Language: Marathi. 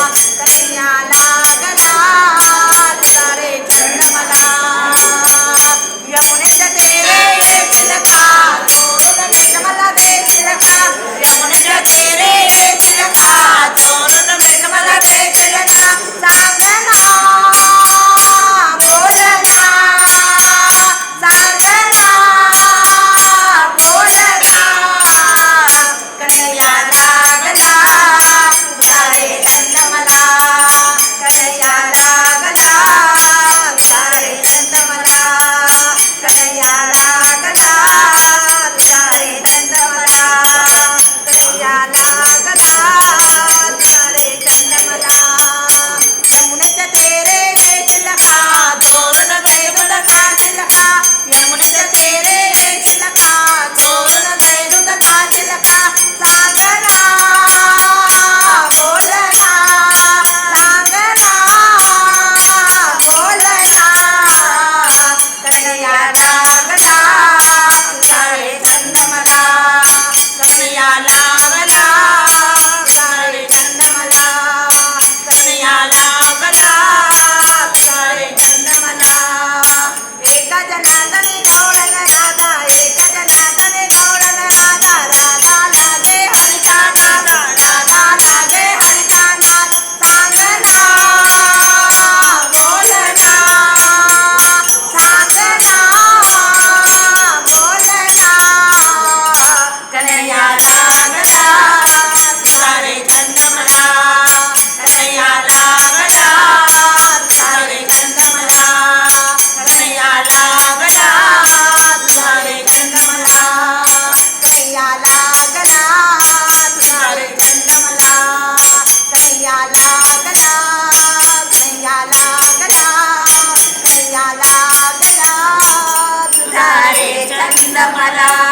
कन्हैया लागला तुझा रे छंद मला यमुनेच्या तेरे येशील का चोरून मीठ मला देशील का यमुनेच्या तेरे येशील का चोरून मीठ मला देशील का सांग ना बोल ना सांग ना बोल ना कन्हैया लागला तुझा रे छंद मला कन्हैया लागला तुझा रे छंद मला कन्हैया लागला तुझा रे छंद मला कन्हैया लागला तुझा रे छंद मला यमुनेच्या तेरे येशील का चोरून दही दूध खाशील का यमुनेच्या तेरे येशील का चोरून दही दूध खाशील का सांग ना बोल ना सांग ना बोल ना कन्हैया लागला तुझा रे छंद मला कन्हैया लागला तुझा रे छंद मला कन्हैया लागला तुझा रे छंद मला एका जनार्दनी गवळण राधा एका जनार्दनी गवळण राधा राधा लागे हरिचा नाद राधा लागे हरिचा नाद सांग ना बोल ना सांग ना बोल ना कन्हैया लागला तुझा रे छंद मला कन्हैया लागला तुझा रे छंद मला कन्हैया लागला तुझा रे छंद मला कन्हैया लागला तुझा रे छंद मला कन्हैया लागला कन्हैया लागला कन्हैया लागला तुझा रे छंद मला